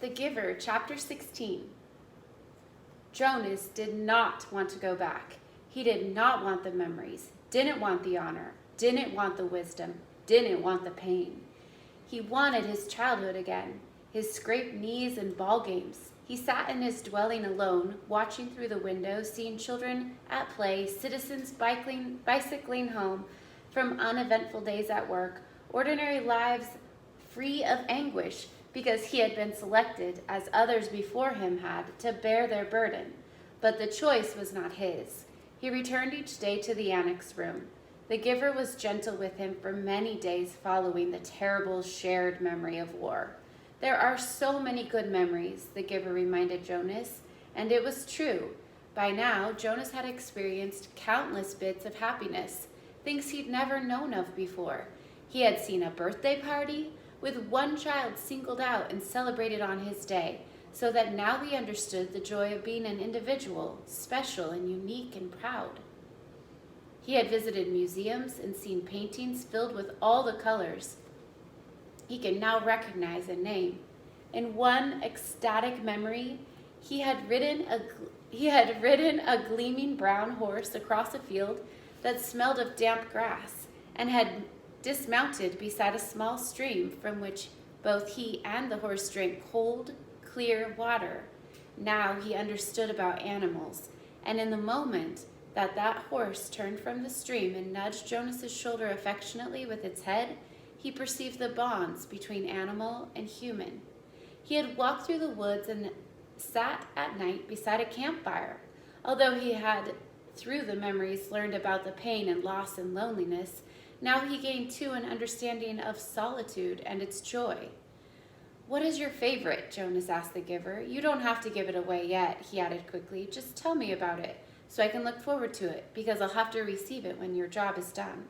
The Giver, Chapter 16. Jonas did not want to go back. He did not want the memories, didn't want the honor, didn't want the wisdom, didn't want the pain. He wanted his childhood again, his scraped knees and ball games. He sat in his dwelling alone, watching through the window, seeing children at play, citizens bicycling home from uneventful days at work, ordinary lives free of anguish, because he had been selected, as others before him had, to bear their burden. But the choice was not his. He returned each day to the annex room. The Giver was gentle with him for many days following the terrible shared memory of war. There are so many good memories, the Giver reminded Jonas, and it was true. By now, Jonas had experienced countless bits of happiness, things he'd never known of before. He had seen a birthday party, with one child singled out and celebrated on his day, so that now he understood the joy of being an individual, special and unique and proud. He had visited museums and seen paintings filled with all the colors he could now recognize and name. In one ecstatic memory, he had ridden a gleaming brown horse across a field that smelled of damp grass, and had dismounted beside a small stream from which both he and the horse drank cold, clear water. Now he understood about animals, and in the moment that horse turned from the stream and nudged Jonas's shoulder affectionately with its head, he perceived the bonds between animal and human. He had walked through the woods and sat at night beside a campfire. Although he had, through the memories, learned about the pain and loss and loneliness, now he gained too an understanding of solitude and its joy. "What is your favorite?" Jonas asked the Giver. "You don't have to give it away yet," he added quickly. "Just tell me about it, so I can look forward to it, because I'll have to receive it when your job is done."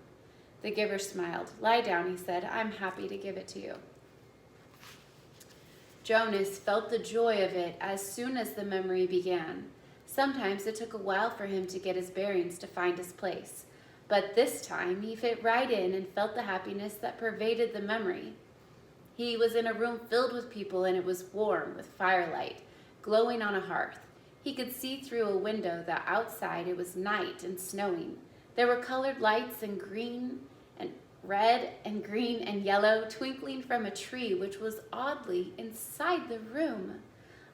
The Giver smiled. "Lie down," he said. "I'm happy to give it to you." Jonas felt the joy of it as soon as the memory began. Sometimes it took a while for him to get his bearings, to find his place. But this time he fit right in and felt the happiness that pervaded the memory. He was in a room filled with people, and it was warm with firelight, glowing on a hearth. He could see through a window that outside it was night and snowing. There were colored lights and green and red and green and yellow twinkling from a tree which was oddly inside the room.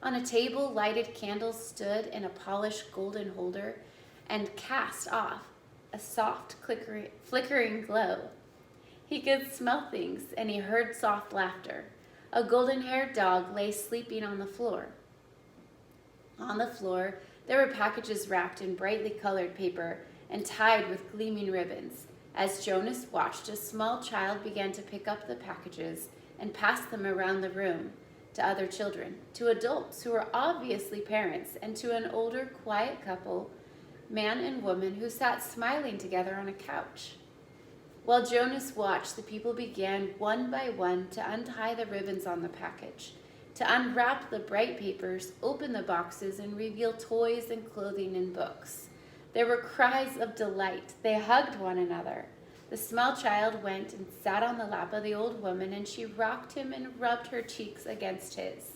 On a table, lighted candles stood in a polished golden holder and cast off a soft flickering glow. He could smell things, and he heard soft laughter. A golden-haired dog lay sleeping on the floor. On the floor, there were packages wrapped in brightly colored paper and tied with gleaming ribbons. As Jonas watched, a small child began to pick up the packages and pass them around the room to other children, to adults who were obviously parents, and to an older, quiet couple, man and woman, who sat smiling together on a couch. While Jonas watched, the people began one by one to untie the ribbons on the package, to unwrap the bright papers, open the boxes, and reveal toys and clothing and books. There were cries of delight. They hugged one another. The small child went and sat on the lap of the old woman, and she rocked him and rubbed her cheeks against his.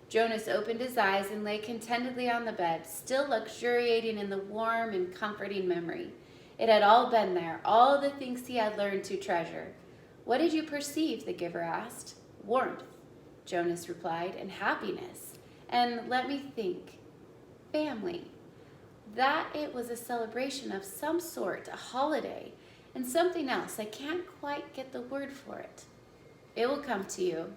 Jonas opened his eyes and lay contentedly on the bed, still luxuriating in the warm and comforting memory. It had all been there, all the things he had learned to treasure. "What did you perceive?" the Giver asked. "Warmth," Jonas replied, "and happiness, and let me think, family. That it was a celebration of some sort, a holiday, and something else. I can't quite get the word for it. It will come to you."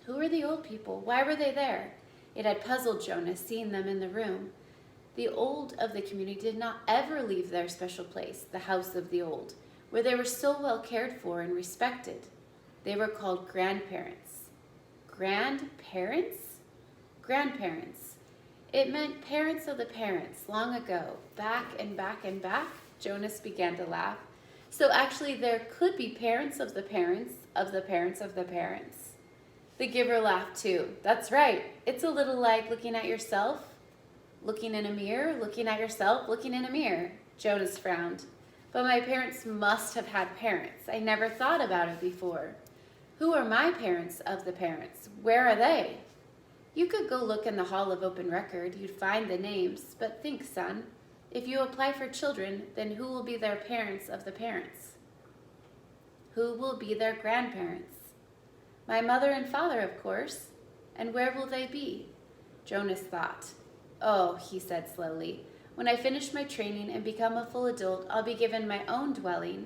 Who were the old people? Why were they there? It had puzzled Jonas, seeing them in the room. The old of the community did not ever leave their special place, the house of the old, where they were so well cared for and respected. They were called grandparents. Grandparents? Grandparents. It meant parents of the parents, long ago, back and back and back. Jonas began to laugh. So actually there could be parents of the parents of the parents of the parents. The Giver laughed too. "That's right. It's a little like looking at yourself, looking in a mirror, looking at yourself, looking in a mirror." Jonas frowned. "But my parents must have had parents. I never thought about it before." Who are my parents of the parents? Where are they? You could go look in the Hall of Open Record. You'd find the names. But think, son, if you apply for children, then who will be their parents of the parents? Who will be their grandparents? My mother and father, of course. And where will they be? Jonas thought. Oh, he said slowly, when I finish my training and become a full adult, I'll be given my own dwelling.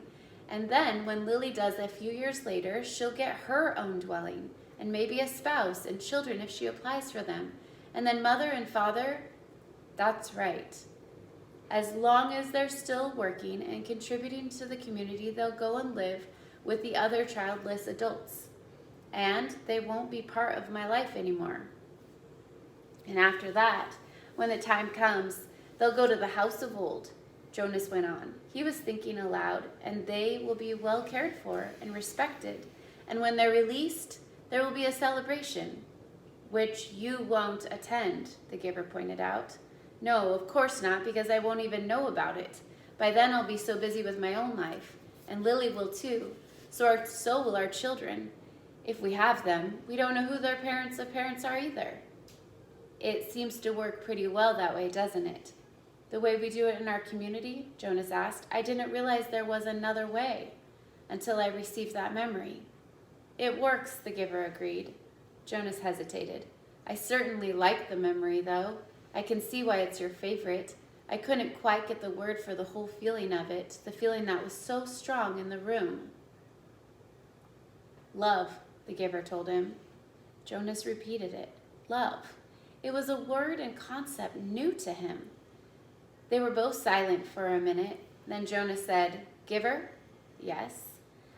And then, when Lily does a few years later, she'll get her own dwelling, and maybe a spouse and children if she applies for them. And then mother and father, that's right. As long as they're still working and contributing to the community, they'll go and live with the other childless adults. And they won't be part of my life anymore. And after that, when the time comes, they'll go to the house of old, Jonas went on. He was thinking aloud, and they will be well cared for and respected. And when they're released, there will be a celebration, which you won't attend, the giver pointed out. No, of course not, because I won't even know about it. By then I'll be so busy with my own life, and Lily will too. So will our children. If we have them, we don't know who their parents of parents are either. It seems to work pretty well that way, doesn't it? The way we do it in our community, Jonas asked. I didn't realize there was another way until I received that memory. It works, the giver agreed. Jonas hesitated. I certainly like the memory, though. I can see why it's your favorite. I couldn't quite get the word for the whole feeling of it, the feeling that was so strong in the room. Love, the giver told him. Jonas repeated it. Love. It was a word and concept new to him. They were both silent for a minute. Then Jonas said, Giver? Yes.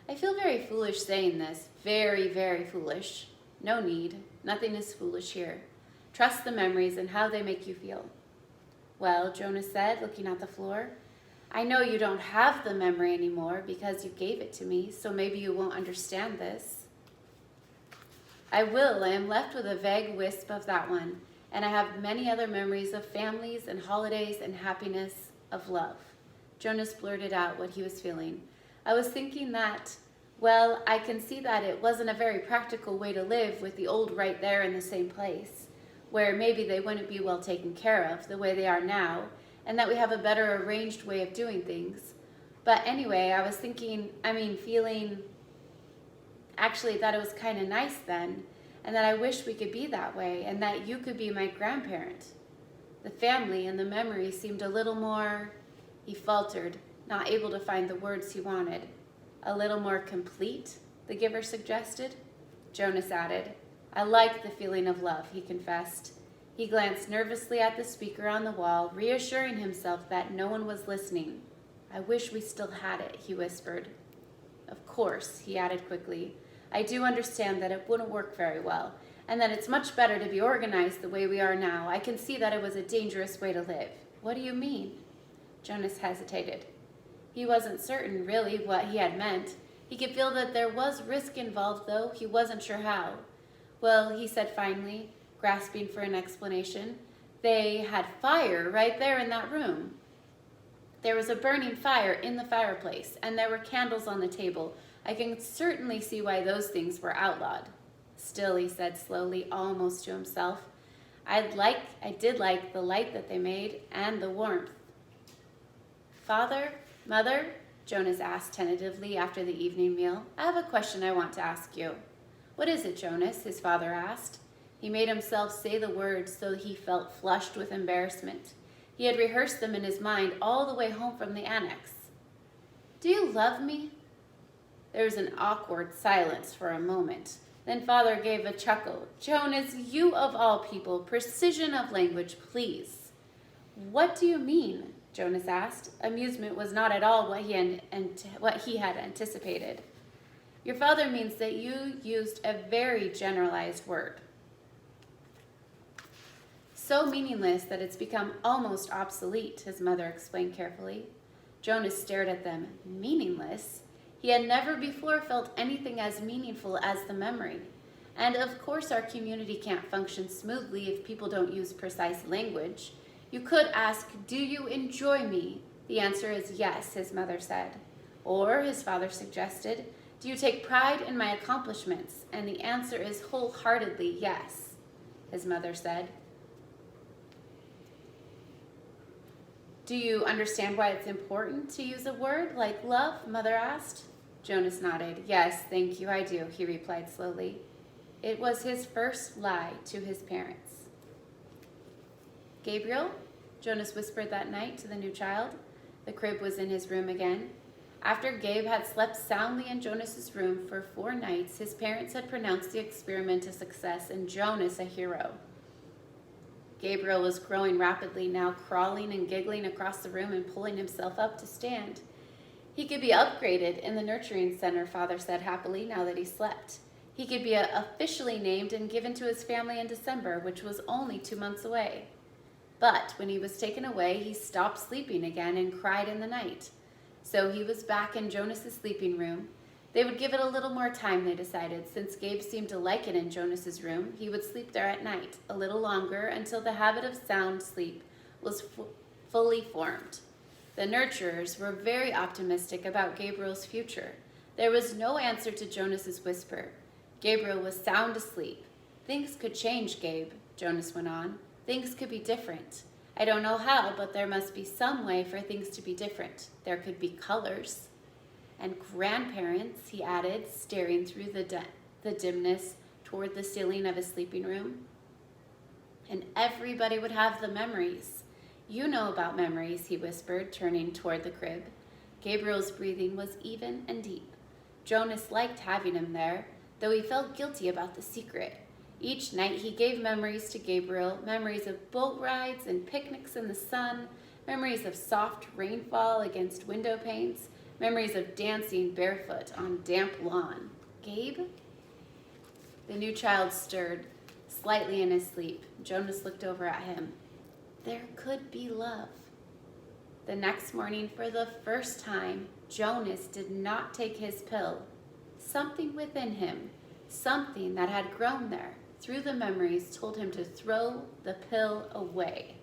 I feel very foolish saying this. Very, very foolish. No need. Nothing is foolish here. Trust the memories and how they make you feel. Well, Jonas said, looking at the floor, I know you don't have the memory anymore because you gave it to me, so maybe you won't understand this. I will. I am left with a vague wisp of that one. And I have many other memories of families and holidays and happiness, of love. Jonas blurted out what he was feeling. I was thinking that, well, I can see that it wasn't a very practical way to live with the old right there in the same place, where maybe they wouldn't be well taken care of the way they are now, and that we have a better arranged way of doing things. But anyway, I was feeling actually that it was kind of nice then, and that I wish we could be that way, and that you could be my grandparent. The family and the memory seemed a little more, he faltered, not able to find the words he wanted. A little more complete, the giver suggested. Jonas added, I like the feeling of love, he confessed. He glanced nervously at the speaker on the wall, reassuring himself that no one was listening. I wish we still had it, he whispered. Of course, he added quickly. I do understand that it wouldn't work very well, and that it's much better to be organized the way we are now. I can see that it was a dangerous way to live. What do you mean? Jonas hesitated. He wasn't certain, really, what he had meant. He could feel that there was risk involved, though he wasn't sure how. Well, he said finally, grasping for an explanation, they had fire right there in that room. There was a burning fire in the fireplace, and there were candles on the table. I can certainly see why those things were outlawed. Still, he said slowly, almost to himself, I did like the light that they made and the warmth. Father, Mother, Jonas asked tentatively after the evening meal, I have a question I want to ask you. What is it, Jonas? His father asked. He made himself say the words so he felt flushed with embarrassment. He had rehearsed them in his mind all the way home from the annex. Do you love me? There was an awkward silence for a moment. Then Father gave a chuckle. Jonas, you of all people, precision of language, please. What do you mean? Jonas asked. Amusement was not at all what he had anticipated. Your father means that you used a very generalized word. So meaningless that it's become almost obsolete, his mother explained carefully. Jonas stared at them. Meaningless? He had never before felt anything as meaningful as the memory. And of course our community can't function smoothly if people don't use precise language. You could ask, do you enjoy me? The answer is yes, his mother said. Or, his father suggested, Do you take pride in my accomplishments? And the answer is wholeheartedly yes, his mother said. Do you understand why it's important to use a word like love? Mother asked. Jonas nodded. Yes, thank you, I do, he replied slowly. It was his first lie to his parents. Gabriel, Jonas whispered that night to the new child. The crib was in his room again. After Gabe had slept soundly in Jonas's room for 4 nights, his parents had pronounced the experiment a success and Jonas a hero. Gabriel was growing rapidly, now crawling and giggling across the room and pulling himself up to stand. He could be upgraded in the nurturing center, Father said happily, now that he slept. He could be officially named and given to his family in December, which was only 2 months away. But when he was taken away, he stopped sleeping again and cried in the night. So he was back in Jonas's sleeping room. They would give it a little more time, they decided. Since Gabe seemed to like it in Jonas's room, he would sleep there at night, a little longer, until the habit of sound sleep was fully formed. The nurturers were very optimistic about Gabriel's future. There was no answer to Jonas's whisper. Gabriel was sound asleep. Things could change, Gabe, Jonas went on. Things could be different. I don't know how, but there must be some way for things to be different. There could be colors. And grandparents, he added, staring through the dimness toward the ceiling of his sleeping room. And everybody would have the memories. You know about memories, he whispered, turning toward the crib. Gabriel's breathing was even and deep. Jonas liked having him there, though he felt guilty about the secret. Each night he gave memories to Gabriel, memories of boat rides and picnics in the sun, memories of soft rainfall against window panes, memories of dancing barefoot on damp lawn. Gabe? The new child stirred, slightly in his sleep. Jonas looked over at him. There could be love. The next morning, for the first time, Jonas did not take his pill. Something within him, something that had grown there through the memories, told him to throw the pill away.